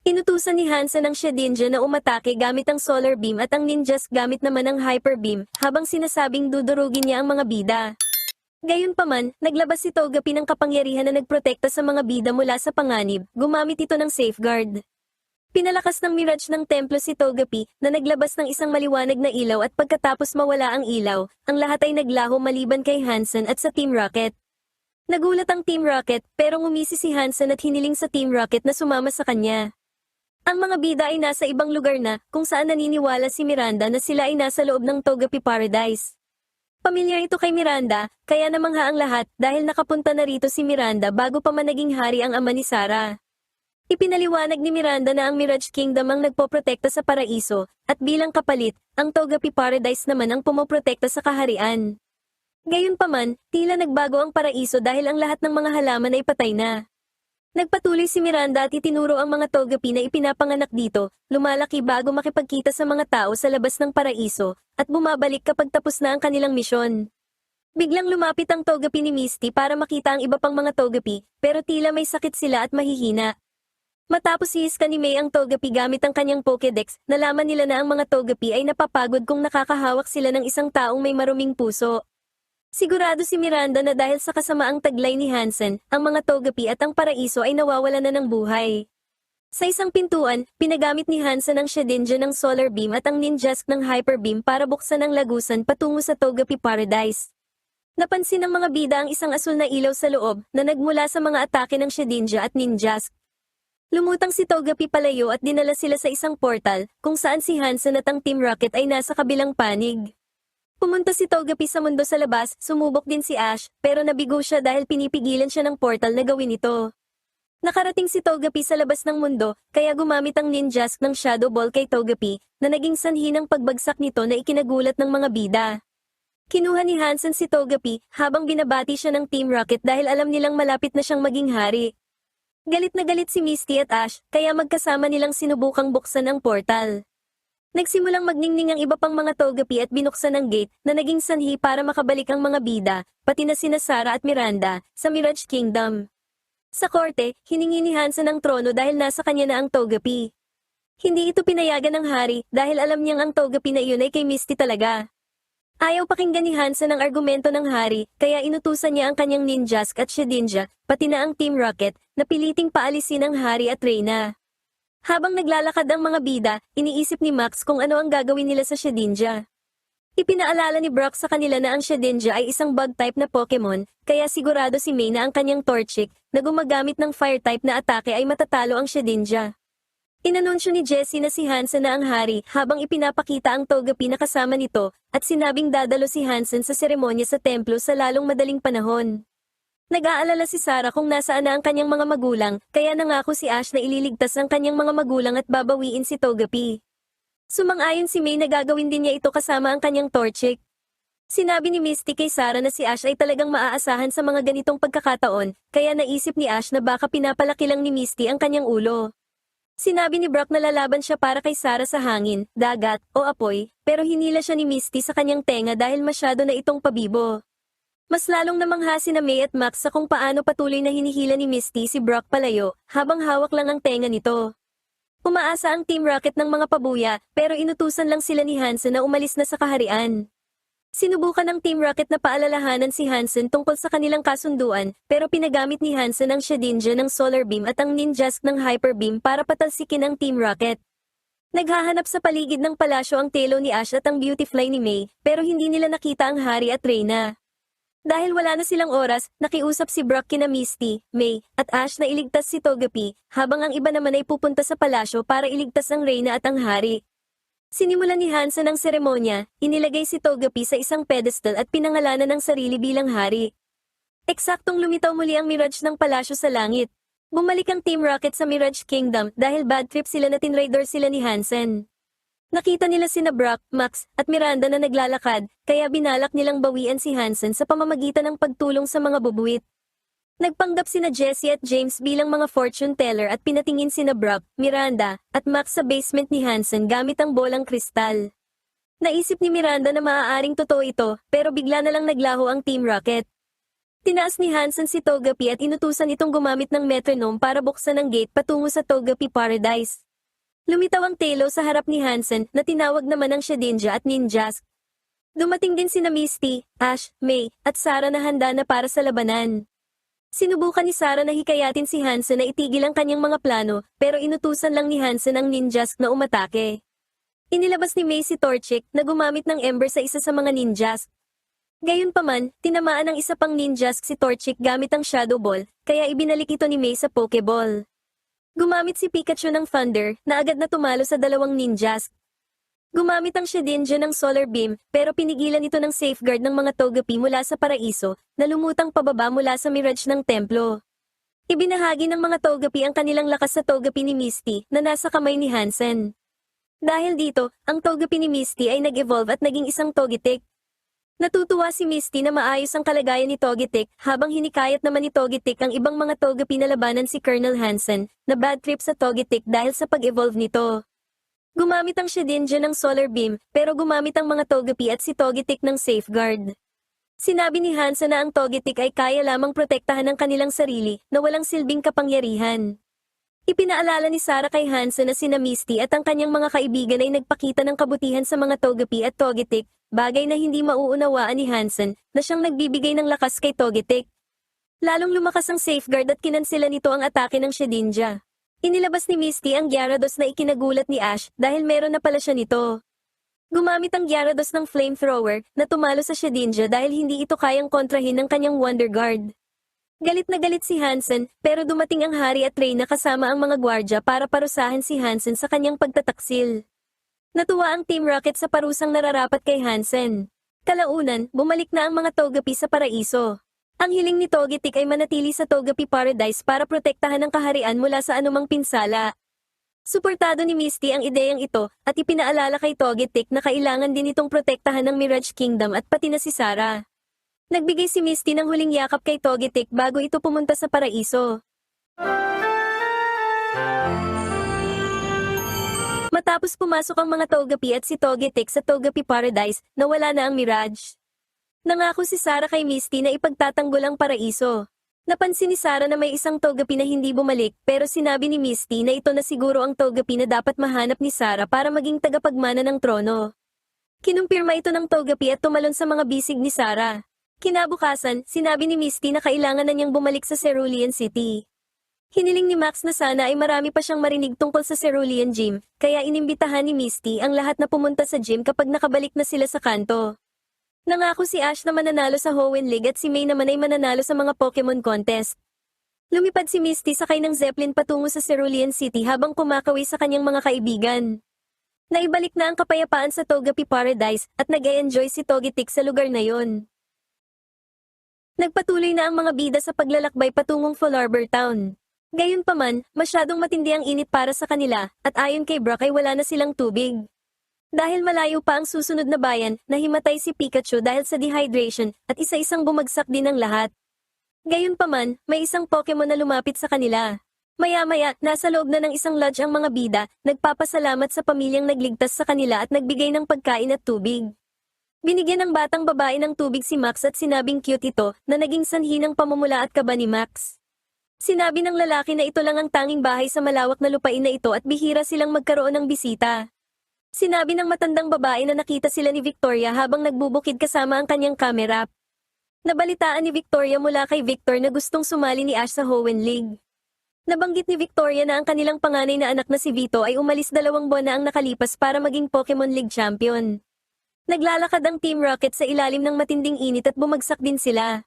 Inutusan ni Hansen ang Shedinja na umatake gamit ang Solar Beam at ang Ninjas gamit naman ang Hyper Beam, habang sinasabing dudurugin niya ang mga bida. Gayunpaman, naglabas si Togepi ng kapangyarihan na nagprotekta sa mga bida mula sa panganib, gumamit ito ng safeguard. Pinalakas ng Mirage ng templo si Togepi, na naglabas ng isang maliwanag na ilaw at pagkatapos mawala ang ilaw, ang lahat ay naglaho maliban kay Hansen at sa Team Rocket. Nagulat ang Team Rocket, pero ngumisi si Hansen at hiniling sa Team Rocket na sumama sa kanya. Ang mga bida ay nasa ibang lugar na, kung saan naniniwala si Miranda na sila ay nasa loob ng Togepi Paradise. Pamilyar ito kay Miranda, kaya namangha ang lahat dahil nakapunta na rito si Miranda bago pa man naging hari ang ama ni Sarah. Ipinaliwanag ni Miranda na ang Mirage Kingdom ang nagpoprotekta sa paraiso, at bilang kapalit, ang Togepi Paradise naman ang pumoprotekta sa kaharian. Gayunpaman, tila nagbago ang paraiso dahil ang lahat ng mga halaman ay patay na. Nagpatuloy si Miranda at itinuro ang mga Togepi na ipinapanganak dito, lumalaki bago makipagkita sa mga tao sa labas ng paraiso, at bumabalik kapag tapos na ang kanilang misyon. Biglang lumapit ang Togepi ni Misty para makita ang iba pang mga Togepi, pero tila may sakit sila at mahihina. Matapos hihiska ni May ang Togepi gamit ang kanyang Pokédex, nalaman nila na ang mga Togepi ay napapagod kung nakakahawak sila ng isang taong may maruming puso. Sigurado si Miranda na dahil sa kasamaang taglay ni Hansen, ang mga Togepi at ang paraiso ay nawawala na ng buhay. Sa isang pintuan, pinagamit ni Hansen ang Shedinja ng Solar Beam at ang Ninjask ng Hyper Beam para buksan ang lagusan patungo sa Togepi Paradise. Napansin ng mga bida ang isang asul na ilaw sa loob na nagmula sa mga atake ng Shedinja at Ninjask. Lumutang si Togepi palayo at dinala sila sa isang portal, kung saan si Hansen at ang Team Rocket ay nasa kabilang panig. Pumunta si Togepi sa mundo sa labas, sumubok din si Ash, pero nabigo siya dahil pinipigilan siya ng portal na gawin ito. Nakarating si Togepi sa labas ng mundo, kaya gumamit ang Ninjask ng Shadow Ball kay Togepi, na naging sanhi ng pagbagsak nito na ikinagulat ng mga bida. Kinuha ni Hansen si Togepi, habang binabati siya ng Team Rocket dahil alam nilang malapit na siyang maging hari. Galit na galit si Misty at Ash, kaya magkasama nilang sinubukang buksan ang portal. Nagsimulang magningning ang iba pang mga Togepi at binuksan ang gate na naging sanhi para makabalik ang mga bida, pati na sina Sarah at Miranda, sa Mirage Kingdom. Sa korte, hiningi ni Hansen ang trono dahil nasa kanya na ang Togepi. Hindi ito pinayagan ng hari dahil alam niyang ang Togepi na iyon ay kay Misty talaga. Ayaw pakinggan ni Hansen ang argumento ng hari, kaya inutusan niya ang kanyang Ninjask at Shedinja, pati na ang Team Rocket, na piliting paalisin ang hari at Reyna. Habang naglalakad ang mga bida, iniisip ni Max kung ano ang gagawin nila sa Shedinja. Ipinaalala ni Brock sa kanila na ang Shedinja ay isang bug-type na Pokemon, kaya sigurado si May na ang kanyang Torchic, na gumagamit ng Fire-type na atake ay matatalo ang Shedinja. Inanunsyo ni Jessie na si Hansen na ang hari habang ipinapakita ang Togepi na kasama nito, at sinabing dadalo si Hansen sa seremonya sa templo sa lalong madaling panahon. Nag-aalala si Sarah kung nasaan na ang kanyang mga magulang, kaya nangako si Ash na ililigtas ang kanyang mga magulang at babawiin si Togepi. Sumang-ayon si May na gagawin din niya ito kasama ang kanyang Torchic. Sinabi ni Misty kay Sarah na si Ash ay talagang maaasahan sa mga ganitong pagkakataon, kaya naisip ni Ash na baka pinapalaki lang ni Misty ang kanyang ulo. Sinabi ni Brock na lalaban siya para kay Sarah sa hangin, dagat, o apoy, pero hinila siya ni Misty sa kanyang tenga dahil masyado na itong pabibo. Mas lalong namangha sina May at Max sa kung paano patuloy na hinihila ni Misty si Brock palayo, habang hawak lang ang tenga nito. Umaasa ang Team Rocket ng mga pabuya, pero inutusan lang sila ni Hansen na umalis na sa kaharian. Sinubukan ng Team Rocket na paalalahanan si Hansen tungkol sa kanilang kasunduan, pero pinagamit ni Hansen ang Shedinja ng Solar Beam at ang Ninjask ng Hyper Beam para patalsikin ang Team Rocket. Naghahanap sa paligid ng palasyo ang Telo ni Ash at ang Beautifly ni May, pero hindi nila nakita ang hari at Reyna. Dahil wala na silang oras, nakiusap si Brock kina Misty, May, at Ash na iligtas si Togepi, habang ang iba naman ay pupunta sa palasyo para iligtas ang Reyna at ang hari. Sinimulan ni Hansen ang seremonya, inilagay si Togepi sa isang pedestal at pinangalanan ng sarili bilang hari. Eksaktong lumitaw muli ang Mirage ng palasyo sa langit. Bumalik ang Team Rocket sa Mirage Kingdom dahil bad trip sila na tinraidor sila ni Hansen. Nakita nila sina Brock, Max, at Miranda na naglalakad, kaya binalak nilang bawian si Hansen sa pamamagitan ng pagtulong sa mga bubuwit. Nagpanggap sina Jessie at James bilang mga fortune teller at pinatingin sina Brock, Miranda, at Max sa basement ni Hansen gamit ang bolang kristal. Naisip ni Miranda na maaaring totoo ito, pero bigla na lang naglaho ang Team Rocket. Tinaas ni Hansen si Togepi at inutusan itong gumamit ng metronome para buksan ang gate patungo sa Togepi Paradise. Lumitaw ang Talo sa harap ni Hansen na tinawag naman ng Shedinja at Ninjask. Dumating din sina Misty, Ash, May, at Sarah na handa na para sa labanan. Sinubukan ni Sarah na hikayatin si Hansen na itigil ang kanyang mga plano, pero inutusan lang ni Hansen ang Ninjask na umatake. Inilabas ni May si Torchic na gumamit ng Ember sa isa sa mga Ninjask. Gayunpaman, tinamaan ng isa pang Ninjask si Torchic gamit ang Shadow Ball, kaya ibinalik ito ni May sa Pokeball. Gumamit si Pikachu ng Thunder na agad na tumalo sa dalawang Ninjask. Gumamit ang Shedinja ng Solar Beam pero pinigilan ito ng safeguard ng mga Togepi mula sa paraiso na lumutang pababa mula sa mirage ng templo. Ibinahagi ng mga Togepi ang kanilang lakas sa Togepi ni Misty na nasa kamay ni Hansen. Dahil dito, ang Togepi ni Misty ay nag-evolve at naging isang Togetic. Natutuwa si Misty na maayos ang kalagayan ni Togetic habang hinikayat naman ni Togetic ang ibang mga Togepi na labanan si Colonel Hansen na bad trip sa Togetic dahil sa pag-evolve nito. Gumamit ang Shedinja ng Solar Beam pero gumamit ang mga Togepi at si Togetic ng Safeguard. Sinabi ni Hansen na ang Togetic ay kaya lamang protektahan ang kanilang sarili na walang silbing kapangyarihan. Ipinaalala ni Sarah kay Hansen na sina Misty at ang kanyang mga kaibigan ay nagpakita ng kabutihan sa mga Togepi at Togetic, bagay na hindi mauunawaan ni Hansen na siyang nagbibigay ng lakas kay Togetic. Lalong lumakas ang safeguard at kinansela nito ang atake ng Shedinja. Inilabas ni Misty ang Gyarados na ikinagulat ni Ash dahil meron na pala siya nito. Gumamit ang Gyarados ng Flamethrower na tumalo sa Shedinja dahil hindi ito kayang kontrahin ng kanyang Wonder Guard. Galit na galit si Hansen pero dumating ang Hari at Reyna kasama ang mga gwardya para parusahan si Hansen sa kanyang pagtataksil. Natuwa ang Team Rocket sa parusang nararapat kay Hansen. Kalaunan, bumalik na ang mga Togepi sa paraiso. Ang hiling ni Togetic ay manatili sa Togepi Paradise para protektahan ang kaharian mula sa anumang pinsala. Suportado ni Misty ang ideyang ito at ipinaalala kay Togetic na kailangan din itong protektahan ng Mirage Kingdom at pati na si Sarah. Nagbigay si Misty ng huling yakap kay Togetic bago ito pumunta sa paraiso. Matapos pumasok ang mga Togepi at si Togetic sa Togepi Paradise, nawala na ang Mirage. Nangako si Sarah kay Misty na ipagtatanggol ang paraiso. Napansin ni Sarah na may isang Togepi na hindi bumalik pero sinabi ni Misty na ito na siguro ang Togepi na dapat mahanap ni Sarah para maging tagapagmana ng trono. Kinumpirma ito ng Togepi at tumalon sa mga bisig ni Sarah. Kinabukasan, sinabi ni Misty na kailangan na niyang bumalik sa Cerulean City. Hiniling ni Max na sana ay marami pa siyang marinig tungkol sa Cerulean Gym, kaya inimbitahan ni Misty ang lahat na pumunta sa gym kapag nakabalik na sila sa kanto. Nangako si Ash na mananalo sa Hoenn League at si May naman ay mananalo sa mga Pokemon contest. Lumipad si Misty sakay ng Zeppelin patungo sa Cerulean City habang kumakawi sa kanyang mga kaibigan. Naibalik na ang kapayapaan sa Togepi Paradise at nag-e-enjoy si Togetic sa lugar na yon. Nagpatuloy na ang mga bida sa paglalakbay patungong Falarbor Town. Gayunpaman, masyadong matindi ang init para sa kanila, at ayon kay Brock ay wala na silang tubig. Dahil malayo pa ang susunod na bayan, nahimatay si Pikachu dahil sa dehydration, at isa-isang bumagsak din ang lahat. Gayunpaman, may isang Pokemon na lumapit sa kanila. Maya-maya, nasa loob na ng isang lodge ang mga bida, nagpapasalamat sa pamilyang nagligtas sa kanila at nagbigay ng pagkain at tubig. Binigyan ng batang babae ng tubig si Max at sinabing cute ito na naging sanhi ng pamumula at kaba ni Max. Sinabi ng lalaki na ito lang ang tanging bahay sa malawak na lupain na ito at bihira silang magkaroon ng bisita. Sinabi ng matandang babae na nakita sila ni Victoria habang nagbubukid kasama ang kanyang camera. Nabalitaan ni Victoria mula kay Victor na gustong sumali ni Ash sa Hoenn League. Nabanggit ni Victoria na ang kanilang panganay na anak na si Vito ay umalis 2 buwan na ang nakalipas para maging Pokemon League champion. Naglalakad ang Team Rocket sa ilalim ng matinding init at bumagsak din sila.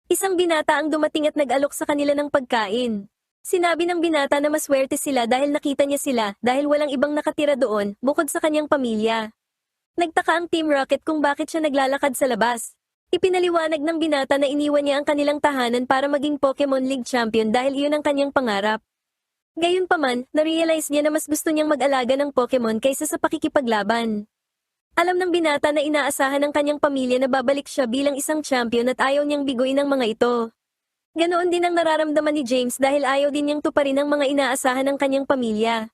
Isang binata ang dumating at nag-alok sa kanila ng pagkain. Sinabi ng binata na maswerte sila dahil nakita niya sila dahil walang ibang nakatira doon bukod sa kanyang pamilya. Nagtaka ang Team Rocket kung bakit siya naglalakad sa labas. Ipinaliwanag ng binata na iniwan niya ang kanilang tahanan para maging Pokemon League champion dahil iyon ang kanyang pangarap. Gayunpaman, na-realize niya na mas gusto niyang mag-alaga ng Pokemon kaysa sa pakikipaglaban. Alam ng binata na inaasahan ng kanyang pamilya na babalik siya bilang isang champion at ayaw niyang biguin ang mga ito. Ganoon din ang nararamdaman ni James dahil ayaw din niyang tuparin ang mga inaasahan ng kanyang pamilya.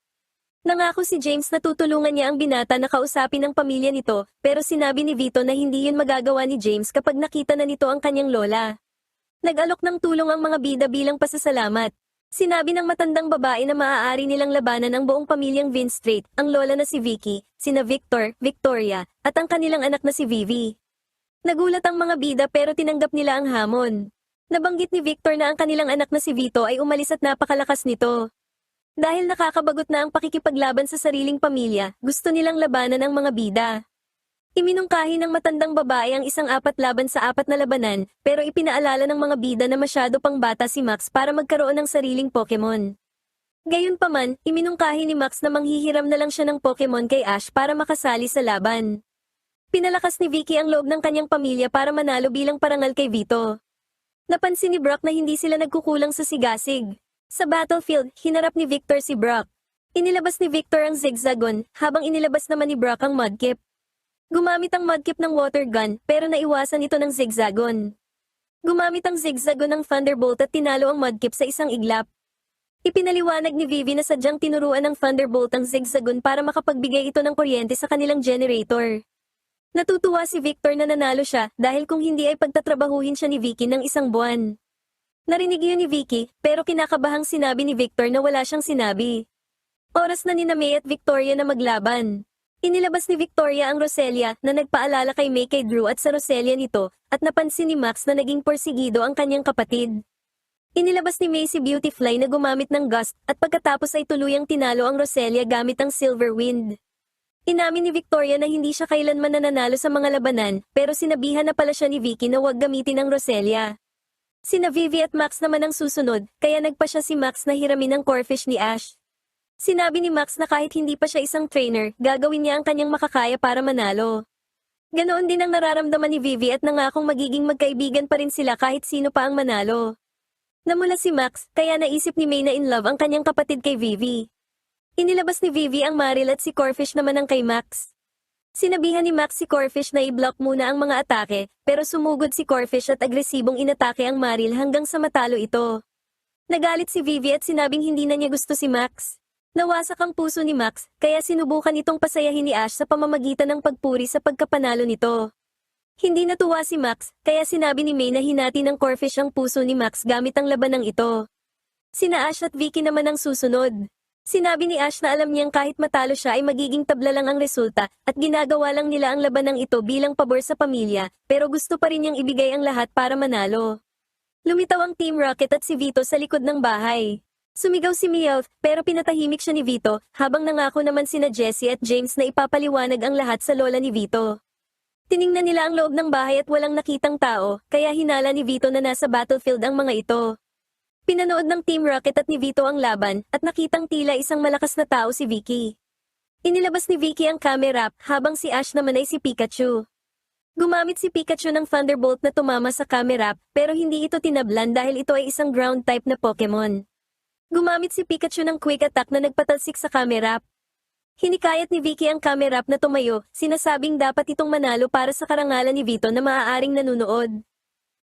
Nangako si James na tutulungan niya ang binata na kausapin ang pamilya nito, pero sinabi ni Vito na hindi yun magagawa ni James kapag nakita na nito ang kanyang lola. Nag-alok ng tulong ang mga bida bilang pasasalamat. Sinabi ng matandang babae na maaari nilang labanan ang buong pamilyang Vince Strait, ang lola na si Vicky, sina Victor, Victoria, at ang kanilang anak na si Vivi. Nagulat ang mga bida pero tinanggap nila ang hamon. Nabanggit ni Victor na ang kanilang anak na si Vito ay umalis at napakalakas nito. Dahil nakakabagot na ang pakikipaglaban sa sariling pamilya, gusto nilang labanan ang mga bida. Iminungkahi ng matandang babae ang isang 4-laban-4 na labanan, pero ipinaalala ng mga bida na masyado pang bata si Max para magkaroon ng sariling Pokemon. Gayunpaman, iminungkahi ni Max na manghihiram na lang siya ng Pokemon kay Ash para makasali sa laban. Pinalakas ni Vicky ang loob ng kanyang pamilya para manalo bilang parangal kay Vito. Napansin ni Brock na hindi sila nagkukulang sa sigasig. Sa battlefield, hinarap ni Victor si Brock. Inilabas ni Victor ang Zigzagoon, habang inilabas naman ni Brock ang Mudkip. Gumamit ang Mudkip ng water gun, pero naiwasan ito ng Zigzagoon. Gumamit ang Zigzagoon ng Thunderbolt at tinalo ang Mudkip sa isang iglap. Ipinaliwanag ni Vivi na sadyang tinuruan ng Thunderbolt ang Zigzagoon para makapagbigay ito ng kuryente sa kanilang generator. Natutuwa si Victor na nanalo siya dahil kung hindi ay pagtatrabahuhin siya ni Vicky ng isang buwan. Narinig yun ni Vicky, pero kinakabahang sinabi ni Victor na wala siyang sinabi. Oras na ni May at Victoria na maglaban. Inilabas ni Victoria ang Roselia na nagpaalala kay May kay Drew at sa Roselia nito, at napansin ni Max na naging porsigido ang kanyang kapatid. Inilabas ni May si Beautyfly na gumamit ng Gust at pagkatapos ay tuluyang tinalo ang Roselia gamit ang Silver Wind. Inamin ni Victoria na hindi siya kailanman nananalo sa mga labanan, pero sinabihan na pala siya ni Vicky na huwag gamitin ang Roselia. Sina Vivi at Max naman ang susunod, kaya nagpa siya si Max na hiramin ang Corphish ni Ash. Sinabi ni Max na kahit hindi pa siya isang trainer, gagawin niya ang kanyang makakaya para manalo. Ganoon din ang nararamdaman ni Vivi at nangakong magiging magkaibigan pa rin sila kahit sino pa ang manalo. Namula si Max, kaya naisip ni May na in love ang kanyang kapatid kay Vivi. Inilabas ni Vivi ang Marill at si Corphish naman ang kay Max. Sinabihan ni Max si Corphish na i-block muna ang mga atake, pero sumugod si Corphish at agresibong inatake ang Marill hanggang sa matalo ito. Nagalit si Vivi at sinabing hindi na niya gusto si Max. Nawasak ang puso ni Max, kaya sinubukan itong pasayahin ni Ash sa pamamagitan ng pagpuri sa pagkapanalo nito. Hindi natuwa si Max, kaya sinabi ni May na hinati ng Corphish ang puso ni Max gamit ang labanang ito. Sina Ash at Vicky naman ang susunod. Sinabi ni Ash na alam niyang kahit matalo siya ay magiging tabla lang ang resulta, at ginagawa lang nila ang labanang ito bilang pabor sa pamilya, pero gusto pa rin niyang ibigay ang lahat para manalo. Lumitaw ang Team Rocket at si Vito sa likod ng bahay. Sumigaw si Meowth, pero pinatahimik siya ni Vito, habang nangako naman sina Jessie at James na ipapaliwanag ang lahat sa lola ni Vito. Tiningnan nila ang loob ng bahay at walang nakitang tao, kaya hinala ni Vito na nasa battlefield ang mga ito. Pinanood ng Team Rocket at ni Vito ang laban, at nakitang tila isang malakas na tao si Vicky. Inilabas ni Vicky ang camera, habang si Ash naman ay si Pikachu. Gumamit si Pikachu ng Thunderbolt na tumama sa camera, pero hindi ito tinablan dahil ito ay isang ground type na Pokemon. Gumamit si Pikachu ng Quick Attack na nagpatalsik sa camera. Hinikayat ni Vicky ang camera na tumayo, sinasabing dapat itong manalo para sa karangalan ni Vito na maaaring nanunood.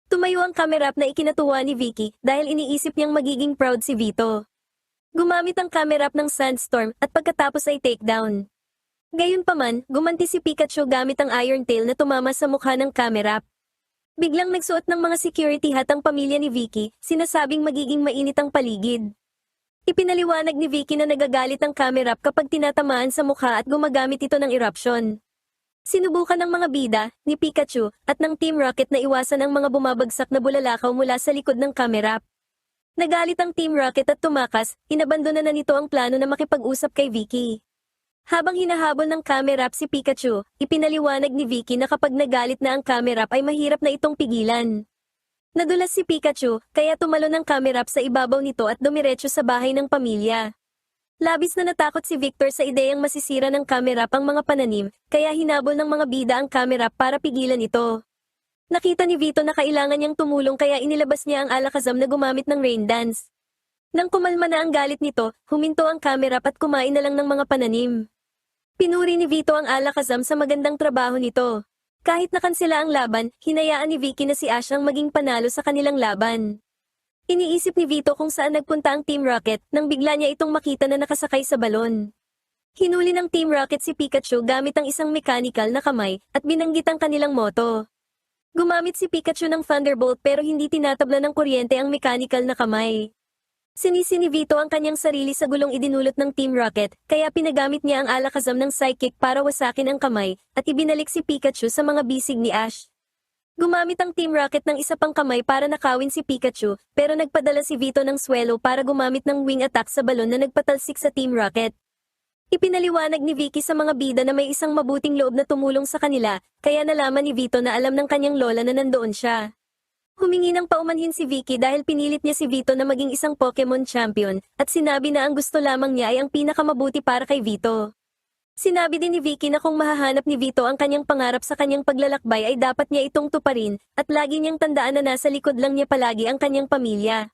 Tumayo ang camera na ikinatuwa ni Vicky dahil iniisip niyang magiging proud si Vito. Gumamit ang camera ng Sandstorm at pagkatapos ay takedown. Gayunpaman, gumanti si Pikachu gamit ang Iron Tail na tumama sa mukha ng camera. Biglang nagsuot ng mga security hat ang pamilya ni Vicky, sinasabing magiging mainit ang paligid. Ipinaliwanag ni Vicky na nagagalit ang camera kapag tinatamaan sa mukha at gumagamit ito ng eruption. Sinubukan ng mga bida, ni Pikachu, at ng Team Rocket na iwasan ang mga bumabagsak na bulalakaw mula sa likod ng camera. Nagalit ang Team Rocket at tumakas, inabandona na nito ang plano na makipag-usap kay Vicky. Habang hinahabol ng camera si Pikachu, ipinaliwanag ni Vicky na kapag nagalit na ang camera ay mahirap na itong pigilan. Nadulas si Pikachu, kaya tumalon ang camera sa ibabaw nito at dumiretso sa bahay ng pamilya. Labis na natakot si Victor sa ideyang masisira ng camera ang mga pananim, kaya hinabol ng mga bida ang camera para pigilan ito. Nakita ni Vito na kailangan niyang tumulong kaya inilabas niya ang Alakazam na gumamit ng rain dance. Nang kumalma na ang galit nito, huminto ang camera at kumain na lang ng mga pananim. Pinuri ni Vito ang Alakazam sa magandang trabaho nito. Kahit nakansela ang laban, hinayaan ni Vicky na si Ash ang maging panalo sa kanilang laban. Iniisip ni Vito kung saan nagpunta ang Team Rocket nang bigla niya itong makita na nakasakay sa balon. Hinuli ng Team Rocket si Pikachu gamit ang isang mechanical na kamay at binanggit ang kanilang moto. Gumamit si Pikachu ng Thunderbolt pero hindi tinatabla ng kuryente ang mechanical na kamay. Sinisi ni Vito ang kanyang sarili sa gulong idinulot ng Team Rocket, kaya pinagamit niya ang Alakazam ng Psychic para wasakin ang kamay, at ibinalik si Pikachu sa mga bisig ni Ash. Gumamit ang Team Rocket ng isa pang kamay para nakawin si Pikachu, pero nagpadala si Vito ng Swellow para gumamit ng wing attack sa balon na nagpatalsik sa Team Rocket. Ipinaliwanag ni Vicky sa mga bida na may isang mabuting loob na tumulong sa kanila, kaya nalaman ni Vito na alam ng kanyang lola na nandoon siya. Humingi ng paumanhin si Vicky dahil pinilit niya si Vito na maging isang Pokemon champion, at sinabi na ang gusto lamang niya ay ang pinakamabuti para kay Vito. Sinabi din ni Vicky na kung mahahanap ni Vito ang kanyang pangarap sa kanyang paglalakbay ay dapat niya itong tuparin, at lagi niyang tandaan na nasa likod lang niya palagi ang kanyang pamilya.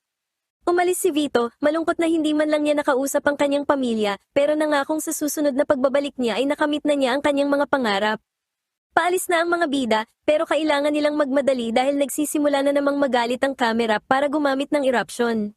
Umalis si Vito, malungkot na hindi man lang niya nakausap ang kanyang pamilya, pero nangakong sa susunod na pagbabalik niya ay nakamit na niya ang kanyang mga pangarap. Paalis na ang mga bida, pero kailangan nilang magmadali dahil nagsisimula na namang magalit ang kamera para gumamit ng eruption.